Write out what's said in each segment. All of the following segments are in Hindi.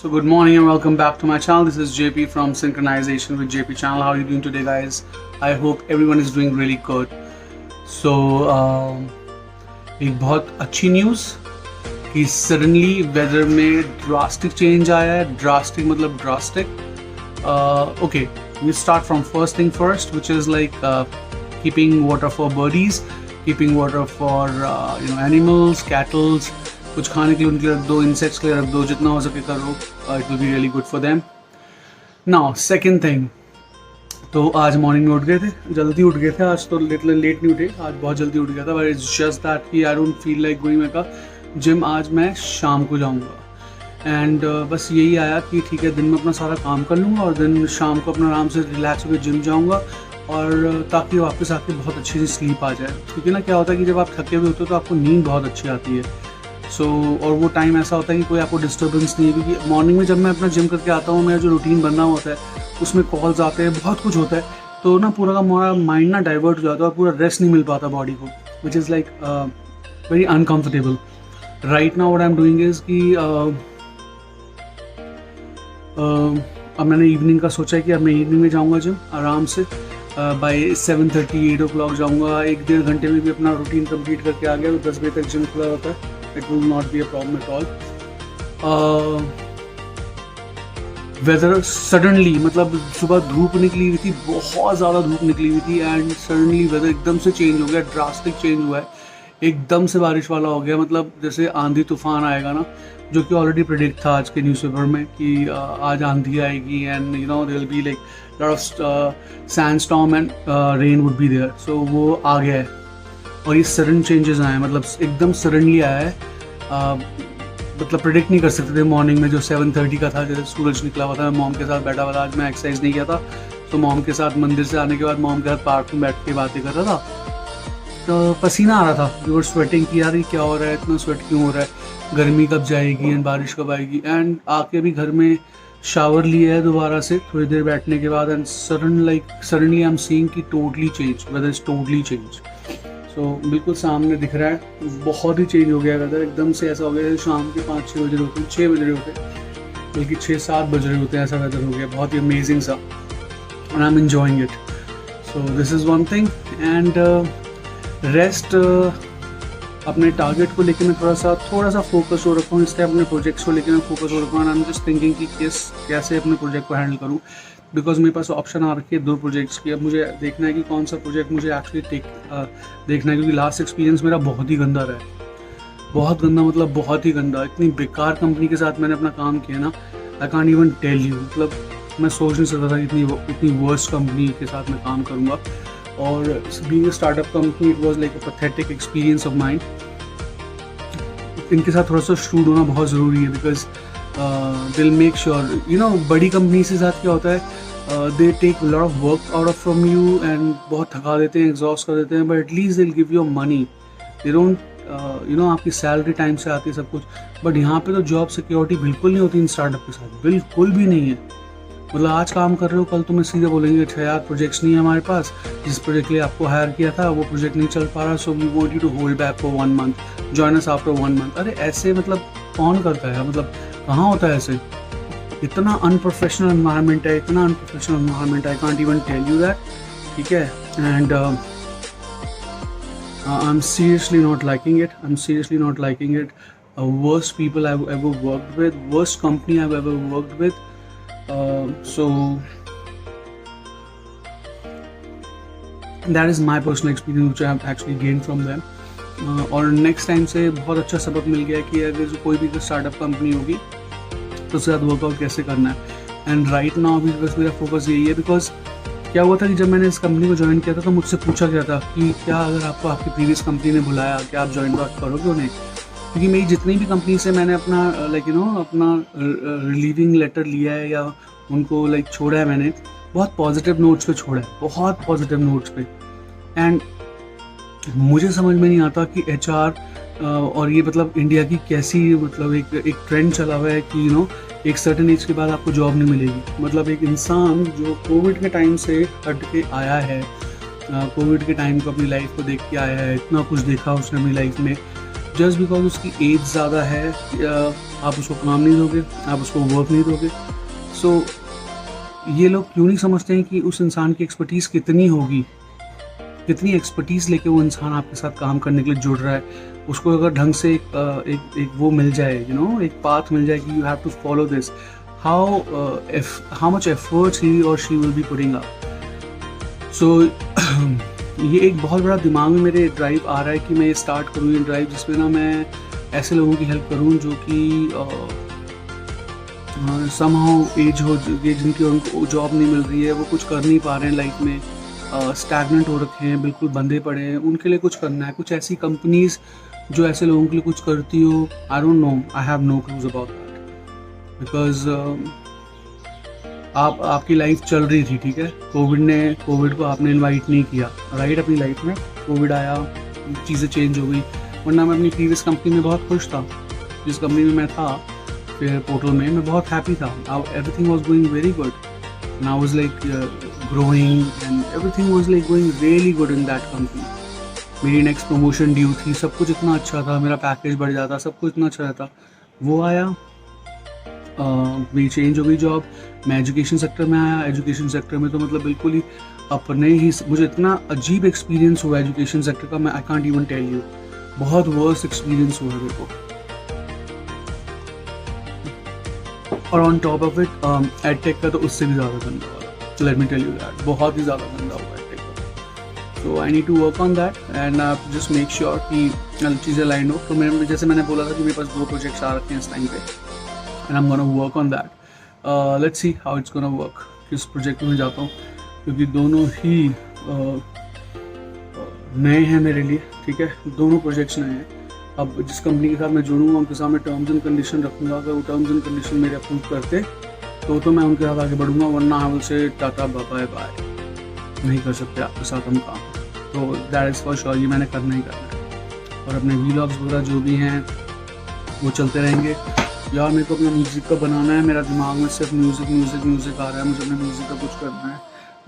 So good morning and welcome back to my channel. This is JP from Synchronization with JP channel. How are you doing today, guys? I hope everyone is doing really good. So एक बहुत अच्छी न्यूज़ कि सडनली वेदर में ड्रास्टिक चेंज आया है. ड्रास्टिक मतलब drastic. Okay, we start from first thing first, which is like keeping water for birdies, keeping water for animals, cattle. कुछ खाने के लिए उनके रख दो, इंसेक्ट्स के लिए रख दो, जितना हो सके करो. It will be really good for them. Now second thing, तो आज मॉर्निंग में उठ गए थे, जल्दी उठ गए थे. आज तो लेट नहीं उठे, आज बहुत जल्दी उठ गया था. बट इट्स जस्ट दैट कि I don't feel like going. मैं कहा जिम आज मैं शाम को जाऊँगा. एंड बस यही आया कि ठीक है, दिन में अपना सारा काम कर लूँगा और दिन शाम को अपना आराम से रिलैक्स होकर जिम जाऊँगा, और ताकि वापस आके बहुत अच्छी सी स्लीप आ जाए. क्योंकि ना क्या होता है कि जब आप थके हुए होते हो तो आपको नींद बहुत अच्छी आती है. और वो टाइम ऐसा होता है कि कोई आपको डिस्टर्बेंस नहीं है. क्योंकि मॉर्निंग में जब मैं अपना जिम करके आता हूँ, मेरा जो रूटीन बनना होता है उसमें कॉल्स आते हैं, बहुत कुछ होता है, तो ना पूरा का पूरा माइंड ना डाइवर्ट हो जाता है और पूरा रेस्ट नहीं मिल पाता बॉडी को, which is like very uncomfortable. Right now what I am doing is कि अब मैंने इवनिंग का सोचा है कि अब मैं इवनिंग में जाऊँगा जिम आराम से. बाय 7:30 8 o'clock जाऊँगा. 1-1.5 घंटे में भी अपना रूटीन कंप्लीट करके आ गया तो 10 बजे तक जिम खुला होता है. It will not be a problem at all. Weather suddenly, मतलब सुबह धूप निकली हुई थी, बहुत ज़्यादा धूप निकली हुई थी, एंड सडनली वेदर एकदम से चेंज हो गया. ड्रास्टिक चेंज हुआ है, एकदम से बारिश वाला हो गया. मतलब जैसे आंधी तूफान आएगा ना, जो कि ऑलरेडी प्रेडिक्ट था आज के न्यूज़पेपर में कि आज आंधी आएगी and there will be like lot of sandstorm and rain would be there. So वो आ गया है और ये सडन चेंजेस आए हैं, मतलब एकदम सडनली आया है. मतलब प्रेडिक्ट नहीं कर सकते थे. मॉर्निंग में जो 7:30 का था, जैसे सूरज निकला हुआ था, मैं मॉम के साथ बैठा हुआ था. आज मैं एक्सरसाइज नहीं किया था, तो मॉम के साथ मंदिर से आने के बाद मॉम के साथ पार्क में बैठ के बातें कर रहा था, तो पसीना आ रहा था. वी वर स्वेटिंग कि यार ये क्या हो रहा है, इतना स्वेट क्यों हो रहा है, गर्मी कब जाएगी एंड बारिश कब आएगी. एंड आके भी घर में शावर लिया है दोबारा से थोड़ी देर बैठने के बाद, and suddenly I am seeing कि totally change, weather is totally change. So बिल्कुल सामने दिख रहा है, बहुत ही चेंज हो गया वेदर. एकदम से ऐसा हो गया शाम के 5-6 बज रहे होते हैं, 6 बज रहे होते हैं, बल्कि 6-7 बज रहे होते हैं, ऐसा वेदर हो गया. बहुत ही अमेजिंग सा, and I am enjoying it. So this is one thing. And rest, अपने टारगेट को लेकर मैं थोड़ा सा फोकस हो रखा हूँ. इसलिए अपने प्रोजेक्ट्स को लेकर मैं फोकस हो रखा हूँ. आई एम जस्ट थिंकिंग कि कैसे अपने प्रोजेक्ट को हैंडल करूँ, बिकॉज मेरे पास ऑप्शन आ रखी है 2 प्रोजेक्ट्स की. अब मुझे देखना है कि कौन सा प्रोजेक्ट मुझे एक्चुअली देखना है, क्योंकि लास्ट एक्सपीरियंस मेरा बहुत ही गंदा रहा है. बहुत गंदा मतलब बहुत ही गंदा. इतनी बेकार कंपनी के साथ मैंने अपना काम किया ना, I can't even tell you. मतलब मैं सोच नहीं सकता था इतनी वर्स्ट कंपनी के साथ मैं काम करूँगा. और being a startup company, it was like a pathetic experience of mind. इनके साथ थोड़ा सा शूट होना बहुत ज़रूरी है, बिकॉज दिल मेक श्योर, बड़ी कंपनी के साथ क्या होता है, they take lot of work out of from you and बहुत थका देते हैं, एग्जॉस्ट कर देते हैं, but at least they give you money. They don't आपकी सैलरी टाइम से आती है, सब कुछ. बट यहाँ पे तो जॉब सिक्योरिटी बिल्कुल नहीं होती इन स्टार्टअप के साथ, बिल्कुल भी नहीं है. मतलब आज काम कर रहे हो, कल तुम्हें सीधे बोलेंगे अच्छा यार प्रोजेक्ट्स नहीं है हमारे पास, जिस प्रोजेक्ट के लिए आपको हायर किया था वो प्रोजेक्ट नहीं चल पा रहा, so we want you to hold back for 1 month, join us after 1 month. अरे ऐसे मतलब कौन करता है, मतलब कहाँ होता है ऐसे. इतना अनप्रोफेशनल एनवायरनमेंट है, इतना unprofessional environment, I can't even tell you that. ठीक है. And I am seriously not liking it. Worst people I've ever worked with, worst company I've ever worked with. So that is my personal experience which I have actually gained from them. और नेक्स्ट टाइम से बहुत अच्छा सबक मिल गया कि अगर जो कोई भी स्टार्टअप कंपनी होगी तो उसके साथ वर्कआउट कैसे करना है. एंड राइट नाउ अभी बस मेरा फोकस यही है, बिकॉज क्या हुआ था कि जब मैंने इस कंपनी को ज्वाइन किया था तो मुझसे पूछा गया था कि क्या अगर आपको आपकी प्रीवियस कंपनी ने बुलाया, क्या आप ज्वाइन करोगे उन्हें. क्योंकि मेरी जितनी भी कंपनी से मैंने अपना अपना रिलीविंग लेटर लिया है या उनको छोड़ा है, मैंने बहुत पॉजिटिव नोट्स पे छोड़ा है, बहुत पॉजिटिव नोट्स पे. एंड मुझे समझ में नहीं आता कि HR और ये मतलब इंडिया की कैसी मतलब एक ट्रेंड चला हुआ है कि एक सर्टेन एज के बाद आपको जॉब नहीं मिलेगी. मतलब एक इंसान जो कोविड के टाइम से हट के आया है, कोविड के टाइम को अपनी लाइफ को देख के आया है, इतना कुछ देखा उसने अपनी लाइफ में, जस्ट बिकॉज उसकी एज ज़्यादा है आप उसको काम नहीं दोगे, आप उसको वर्क नहीं दोगे। सो ये लोग क्यों नहीं समझते हैं कि उस इंसान की एक्सपर्टीज़ कितनी होगी, कितनी एक्सपर्टीज़ लेके वो इंसान आपके साथ काम करने के लिए जुड़ रहा है। उसको अगर ढंग से एक वो मिल जाए, एक पाथ मिल जाए कि you have to follow this, how much efforts he और she will be putting up. So ये एक बहुत बड़ा दिमाग में मेरे ड्राइव आ रहा है कि मैं स्टार्ट करूँ ये ड्राइव, जिसमें ना मैं ऐसे लोगों की हेल्प करूँ जो कि समहाउ एज हो गई, जिनकी उनको जॉब नहीं मिल रही है, वो कुछ कर नहीं पा रहे हैं लाइफ में, स्टैग्नेंट हो रखे हैं, बिल्कुल बंधे पड़े हैं। उनके लिए कुछ करना है, कुछ ऐसी कंपनीज जो ऐसे लोगों के लिए कुछ करती हो। I don't know, I have no clues about that, because आपकी लाइफ चल रही थी, ठीक है, कोविड को आपने इनवाइट नहीं किया, राइट, अपनी लाइफ में कोविड आया, चीज़ें चेंज हो गई। वरना मैं अपनी प्रीवियस कंपनी में बहुत खुश था, जिस कंपनी में मैं था फिर पोर्टल में, मैं बहुत हैप्पी था। Everything was going very good and I was like growing and everything was like going really good in that company. मेरी नेक्स्ट प्रमोशन ड्यू थी, सब कुछ इतना अच्छा था, मेरा पैकेज बढ़ जाता, सब कुछ इतना अच्छा रहता। वो आया, मेरी चेंज हो गई जॉब, मैं एजुकेशन सेक्टर में आया। एजुकेशन सेक्टर में तो मतलब बिल्कुल ही अपने ही, मुझे इतना अजीब एक्सपीरियंस हुआ एजुकेशन सेक्टर का, मैं I can't even tell you, बहुत वर्स्ट एक्सपीरियंस हुआ मेरे को। और on top of it edtech का तो उससे भी ज़्यादा गंदा हुआ, let me tell you that, बहुत ही ज़्यादा गंदा हुआ एडटेक का। So I need to work on that and just make sure कि चीज़ें लाइन हो। तो मेरे, जैसे मैंने बोला था कि मेरे पास 2 प्रोजेक्ट्स आ रखे हैं इस टाइम पे, and I am gonna work on that. Let's see how it's gonna work, किस प्रोजेक्ट में जाता हूँ, क्योंकि दोनों ही नए हैं मेरे लिए, ठीक है, दोनों प्रोजेक्ट्स नए हैं। अब जिस कंपनी के साथ मैं जुड़ूंगा उनके सामने टर्म्स एंड कंडीशन रखूंगा, अगर वो टर्म्स एंड कंडीशन मेरे अप्रूव करते तो मैं उनके साथ आगे बढ़ूंगा, वरना I will say tata bye bye, नहीं कर सकते आपके साथ हम काम। तो दैट इज़ फॉर श्योर, ये मैंने करना ही करना है। और अपने व्लॉग्स वगैरह जो भी हैं वो चलते रहेंगे। यार मेरे को अपना म्यूज़िक का बनाना है, मेरा दिमाग में सिर्फ म्यूज़िक आ रहा है, मुझे अपने म्यूज़िक का कुछ करना है।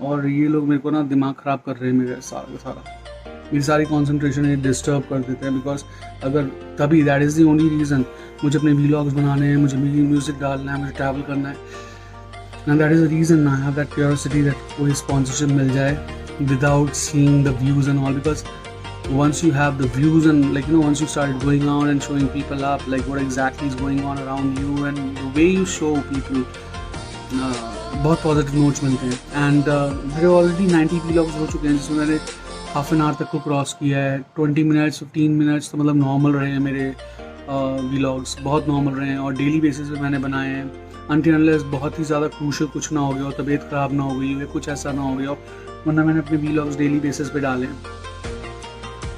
और ये लोग मेरे को ना दिमाग ख़राब कर रहे हैं, मेरे सारा मेरी सारी कॉन्सेंट्रेशन ये डिस्टर्ब कर देते हैं। बिकॉज अगर तभी, that is the only reason, मुझे अपने व्लॉग्स बनाने हैं, मुझे म्यूज़िक डालना है, मुझे ट्रैवल करना है, and that is the reason I have that curiosity that कोई स्पॉन्सरशिप मिल जाए without seeing the views and all. Because once you have the views and once you start going out and showing people up like what exactly is going on around you and the way you show people, बहुत पॉजिटिव नोट्स मिलते हैं। एंड मेरे ऑलरेडी 90 व्लॉग्स हो चुके हैं, जिसमें मैंने हाफ एन आवर तक को क्रॉस किया है। 20 मिनट्स 15 मिनट्स तो मतलब नॉर्मल रहे हैं मेरे व्लॉग्स, बहुत नॉर्मल रहे हैं, और डेली बेसिस पे मैंने बनाए हैं। अनटिल अनलेस बहुत ही ज़्यादा क्रूशियल कुछ ना हो गया हो, तबीयत ख़राब ना हो गई हो, कुछ ऐसा ना हो गया हो, वरना मैंने अपने व्लॉग्स डेली बेसिस पे डाले हैं।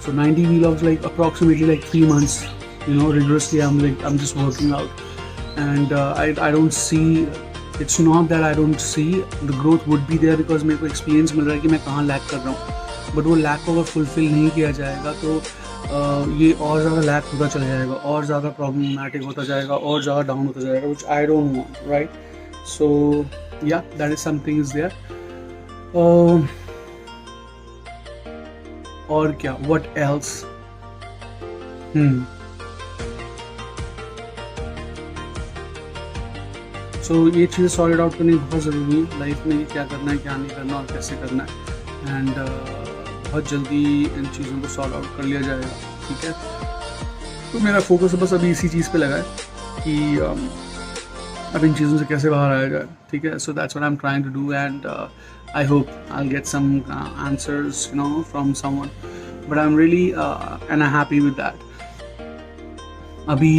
So 90 vlogs, like approximately like 3 months, rigorously I'm just working out, and I don't see, it's not that I don't see the growth would be there, because मेरे को experience मिल रहा है कि मैं कहाँ लैक कर रहा हूँ। बट वो लैक को अगर फुलफिल नहीं किया जाएगा तो ये और ज़्यादा लैक होता चला जाएगा, और ज़्यादा प्रॉब्लमैटिक होता जाएगा, और ज़्यादा डाउन होता जाएगा, which I don't want, right? So yeah, that is something is there. और क्या, what else? So ये चीज़ें सॉर्टेड आउट करनी बहुत ज़रूरी है लाइफ में, क्या करना है, क्या नहीं करना और कैसे करना है, एंड बहुत जल्दी इन चीज़ों को सॉर्ट आउट कर लिया जाएगा, ठीक है। तो मेरा फोकस बस अभी इसी चीज़ पे लगा है कि अब इन चीज़ों से कैसे बाहर आया जाए, ठीक है। So that's what I am trying to do, and I hope I'll get some answers, from someone. But I'm really and I'm happy with that. अभी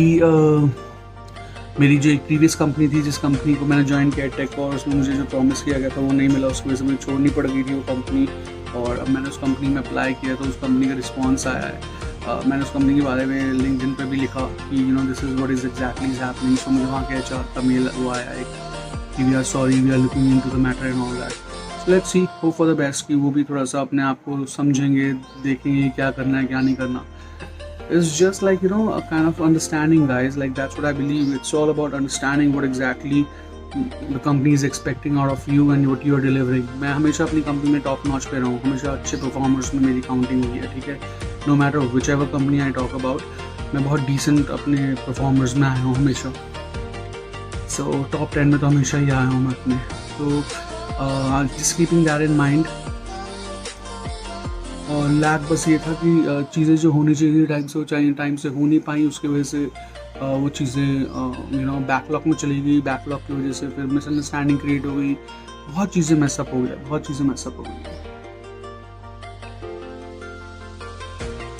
मेरी जो एक प्रीवियस कंपनी थी, जिस कंपनी को मैंने ज्वाइन किया टेक, और उसमें मुझे जो प्रॉमिस किया गया था वो नहीं मिला, उसकी वजह से मुझे छोड़नी पड़ गई थी वो कंपनी। और अब मैंने उस कंपनी में अप्लाई किया तो उस कंपनी का रिस्पॉन्स आया है। मैंने उस कंपनी के बारे में लिंक्डइन पे भी लिखा कि this is what is exactly is happening. So मुझे वहाँ के HR का मेल वो आया एक कि we are sorry, we are looking into the matter and all that. Let's see, hope for the best कि वो भी थोड़ा सा अपने आप को समझेंगे, देखेंगे क्या करना है क्या नहीं करना। It's just like a kind of understanding, guys. Like that's what I believe. It's all about understanding what exactly the company is expecting out of you and what you are delivering. मैं हमेशा अपनी कंपनी में टॉप नॉच पे रहा हूँ, हमेशा अच्छे परफॉर्मर्स में मेरी काउंटिंग हुई है, ठीक है। No matter whichever company I talk about, मैं बहुत डिसेंट अपने परफॉर्मर्स में आया हूँ हमेशा। सो टॉप 10 में तो हमेशा ही आया हूँ मैं अपने। तो just keeping that in mind, और लैक बस ये था कि चीज़ें जो होनी चाहिए टाइम से, वो चाहिए टाइम से हो नहीं पाई, उसकी वजह से वो चीज़ें बैकलॉग में चली गई। बैकलॉग की वजह से फिर मिसअंडरस्टैंडिंग क्रिएट हो गई, बहुत चीज़ें मैसअप हो गया, बहुत चीज़ें मैसअप हो गई।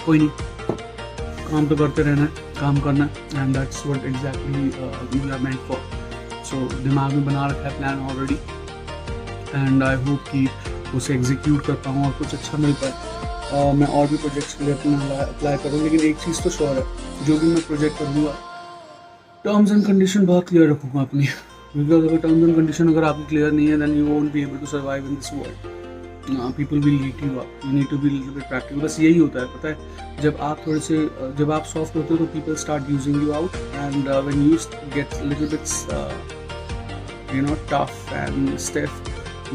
कोई नहीं, काम तो करते रहना है, काम करना है, and that's what exactly we are meant for. So दिमाग में बना रखा है plan already, and I hope कि उसे एग्जीक्यूट कर पाऊँ और कुछ अच्छा मिल पाए। मैं और भी प्रोजेक्ट्स के लिए अपना अप्लाई करूँ, लेकिन एक चीज़ तो श्योर है, जो भी मैं प्रोजेक्ट करूँगा टर्म्स एंड कंडीशन बहुत क्लियर रखूँगा अपनी, बिकॉज अगर टर्म्स एंड कंडीशन अगर आपकी क्लियर नहीं है, then you won't be able to survive in this world. People will eat you up, you need to be little bit practical. बस यही होता है, पता है, जब आप सॉफ्ट होते हो तो people start using you out, and when you get little bit tough and stiff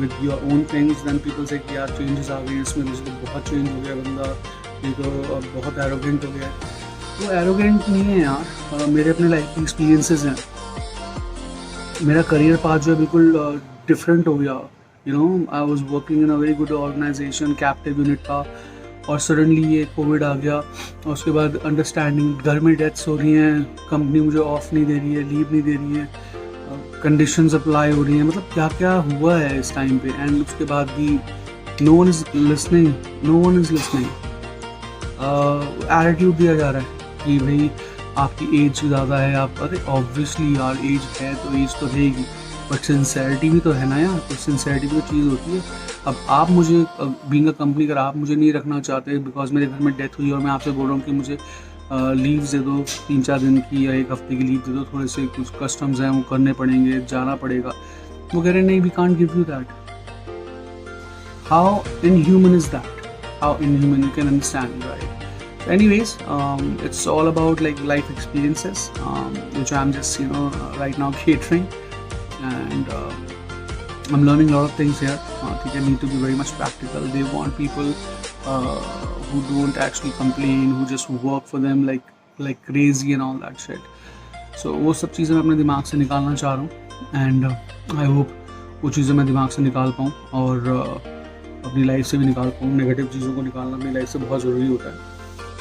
with your own things, then people say कि यार चेंजेस आ गए इसमें, मुझे तो बहुत चेंज हो गया बंदा, ये तो अब बहुत एरोगेंट हो गया। वो एरोगेंट नहीं है यार, मेरे अपने लाइफ के एक्सपीरियंसेस हैं। मेरा करियर पाथ जो है बिल्कुल डिफरेंट हो गया। I was working in a very good organisation, captive unit था, और सडनली ये कोविड आ गया, और उसके बाद अंडरस्टैंडिंग, घर में डेथ्स हो रही हैं, कंपनी मुझे ऑफ नहीं दे रही है, लीव नहीं दे रही है, कंडीशंस अप्लाई हो रही हैं, मतलब क्या क्या हुआ है इस टाइम पे, एंड उसके बाद भी no one is listening. Attitude दिया जा रहा है कि भाई आपकी एज ज़्यादा है, आप, अरे ऑब्वियसली यार एज है तो एज तो रहेगी, बट सिंसेरिटी भी तो है ना यार, तो सिंसेरिटी भी तो चीज़ होती है। अब आप मुझे बीइंग अ कंपनी, अगर आप मुझे नहीं रखना चाहते बिकॉज मेरे घर में डेथ हुई और मैं आपसे बोल रहा हूँ कि मुझे लीव्स दे दो 3-4 दिन की या 1 हफ्ते की लीव दे दो, थोड़े से कुछ कस्टम्स हैं वो करने पड़ेंगे, जाना पड़ेगा, वो कह रहे नहीं, we can't give you that. How inhuman is that, how inhuman, you can understand, right? Anyways, it's all about like life experiences which I'm just right now catering, and I'm learning a lot of things here. I think I need to be very much practical. They want people who don't actually complain, who just work for them like crazy and all that shit. So वो सब चीज़ें मैं अपने दिमाग से निकालना चाह रहा हूँ, एंड आई होप वो चीज़ें मैं दिमाग से निकाल पाऊँ और अपनी लाइफ से भी निकाल पाऊँ। नेगेटिव चीज़ों को निकालना अपनी लाइफ से बहुत ज़रूरी होता है।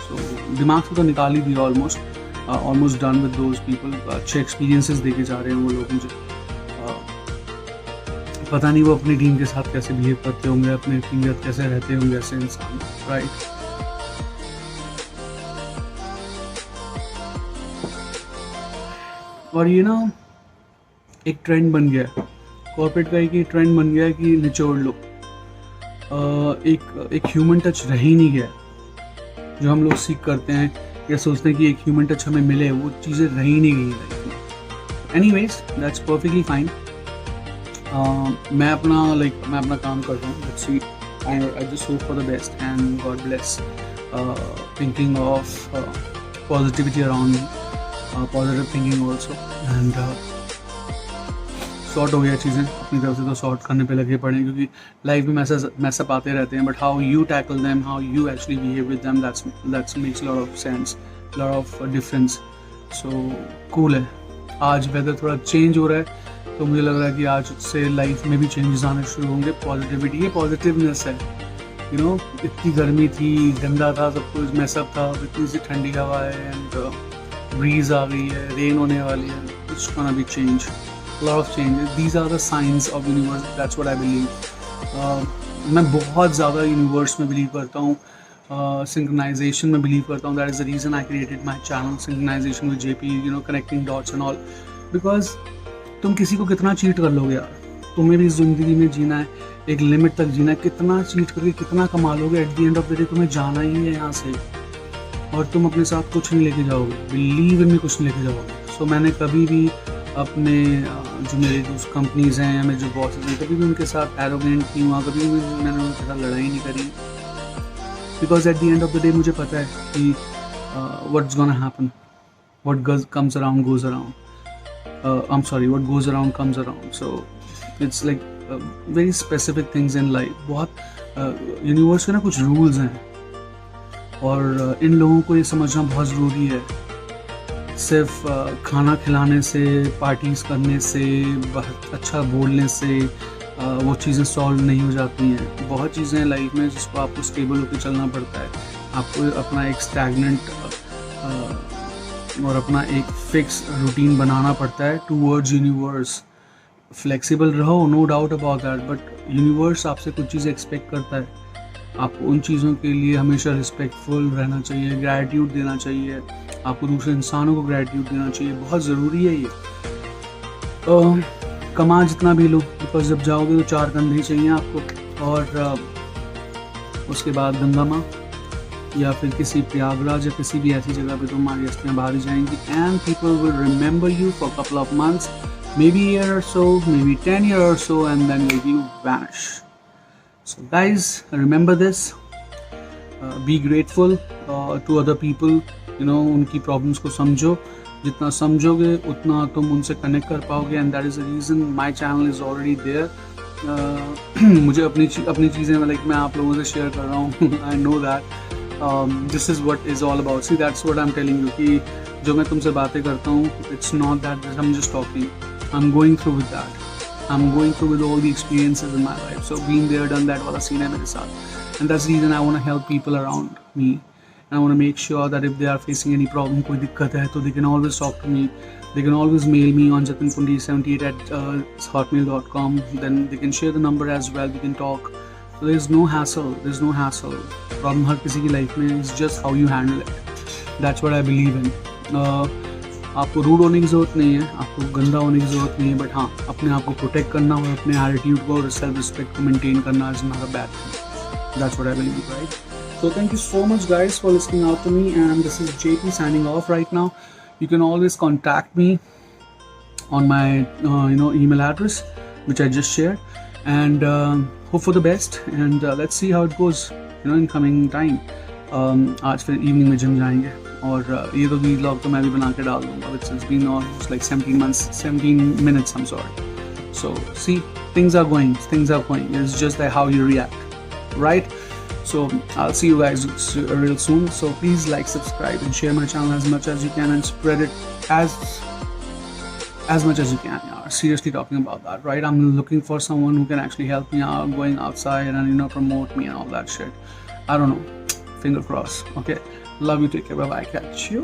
सो दिमाग से तो निकाल ही दिया almost done with those people. अच्छे एक्सपीरियंसेस देके जा रहे हैं वो लोग मुझे। पता नहीं वो अपनी टीम के साथ कैसे बिहेव करते होंगे, अपने टीम के साथ कैसे रहते होंगे ऐसे इंसान, राइट? और ये ना एक ट्रेंड बन गया है, कॉर्पोरेट का एक ट्रेंड बन गया है कि निचोड़ लो। एक ह्यूमन टच रह ही नहीं गया, जो हम लोग सीख करते हैं या सोचते हैं कि एक ह्यूमन टच हमें मिले, वो चीज़ें रह ही नहीं गई लाइफ में। Anyways, that's perfectly fine. मैं अपना काम कर रहा हूँ, let's see, I just hope for the best and God bless. Thinking of positivity around me, positive thinking also, and sort हो गया चीज़ें अपनी तरफ से, तो सॉर्ट करने पे लगे पड़े, क्योंकि लाइफ में मैसेप आते रहते हैं, but how you tackle them, how you actually behave with them, that's makes lot of sense, lot of difference. So cool है। आज वेदर थोड़ा चेंज हो रहा है, तो मुझे लग रहा है कि आज से लाइफ में भी चेंजेस आने शुरू होंगे। पॉजिटिविटी, ये पॉजिटिवनेस है। इतनी गर्मी थी, गंदा था सब कुछ, मैसअप था, इतनी सी ठंडी हवा है, एंड ब्रीज आ गई है, रेन होने वाली है, it's gonna be change, lot of changes. These are the signs of universe. That's what I believe. मैं बहुत ज़्यादा यूनिवर्स में बिलीव करता हूँ, सिंक्रोनाइजेशन में बिलीव करता हूँ. That is the reason I created my channel synchronisation with JP, connecting dots and all. Because तुम किसी को कितना चीट कर लोगे यार, तुम्हें भी इस ज़िंदगी में जीना है, एक लिमिट तक जीना है. कितना चीट करके कितना कमा लोगे, at the end of the day तुम्हें जाना ही है यहाँ से, और तुम अपने साथ कुछ नहीं लेके जाओगे. बिलीव इन में कुछ नहीं लेके जाओगे. सो मैंने कभी भी अपने जो मेरे जो कंपनीज़ हैं या मेरे जो बॉसेस हैं, कभी भी उनके साथ एरोगेंट नहीं हुआ, कभी भी मैंने उनके साथ लड़ाई नहीं करी. Because at the end of the day मुझे पता है कि what's gonna happen, what comes around goes around. I'm sorry, what goes around comes around. So it's like very specific things in life. बहुत यूनिवर्स के ना कुछ रूल्स हैं, और इन लोगों को ये समझना बहुत ज़रूरी है सिर्फ खाना खिलाने से, पार्टीज़ करने से, बहुत अच्छा बोलने से वो चीज़ें सॉल्व नहीं हो जाती हैं। बहुत चीज़ें हैं लाइफ में जिसको आपको स्टेबल होकर चलना पड़ता है। आपको अपना एक स्टैग्नेंट और अपना एक फिक्स रूटीन बनाना पड़ता है टूवर्ड्स यूनिवर्स। फ्लेक्सिबल रहो, no doubt about that, but universe आपसे कुछ चीज़ें एक्सपेक्ट करता है। आपको उन चीज़ों के लिए हमेशा रिस्पेक्टफुल रहना चाहिए, ग्रैटिट्यूड देना चाहिए, आपको दूसरे इंसानों को ग्रैटिट्यूड देना चाहिए। बहुत ज़रूरी है ये। कमा जितना भी लो, बिकॉज जब जाओगे तो 4 कंधे चाहिए आपको। और उसके बाद गंगा माँ या फिर किसी प्रयागराज या किसी भी ऐसी जगह पे तुम्हारी अस्थियाँ बाहर जाएंगी, and people will remember you for couple of months, maybe a year or so, maybe 10 years or so, and then maybe you vanish. So guys, remember this, be grateful to other people, you know, उनकी problems को समझो, जितना समझोगे उतना तुम उनसे कनेक्ट कर पाओगे, and that is the reason my channel is already there. मुझे अपनी चीज़ें like मैं आप लोगों से शेयर कर रहा हूँ. I know that this is what is all about. See, that's what I'm telling you कि जो मैं तुमसे बातें करता हूँ, it's not that I'm just talking. I'm going through with that. I'm going through with all the experiences in my life. So being there, done that wala scene hai mere saath. And that's the reason I want to help people around me. And I want to make sure that if they are facing any problem, koi dikkat hai, so they can always talk to me. They can always mail me on jatinpundi78@hotmail.com. Then they can share the number as well. We can talk. So there's no hassle. There's no hassle. Problem har kisi ki life mein is just how you handle it. That's what I believe in. आपको रूड होने की ज़रूरत नहीं है, आपको गंदा होने की ज़रूरत नहीं है, बट हाँ, अपने आप को प्रोटेक्ट करना और अपने एटीट्यूड को और सेल्फ रिस्पेक्ट को मेंटेन करना is not a bad thing. That's what I believe, right? So thank you so much guys for listening out to me, and this is JP signing off right now. You can always contact me on my email address which I just shared, and hope for the best, and let's see how it goes in coming time. आज फिर इवनिंग में जिम जाएंगे, और ये तो व्लॉग तो मैं भी बना के डाल दूँगा. It's been almost like 17 minutes, I'm sorry. So see, things are going. It's just like how you react, right? So I'll see you guys real soon. So please like, subscribe, and share my channel as much as you can, and spread it as much as you can. Yeah, seriously talking about that, right? I'm looking for someone who can actually help me out going outside and promote me and all that shit. I don't know. Finger crossed. Okay. Love you. Take care. Bye bye. Catch you.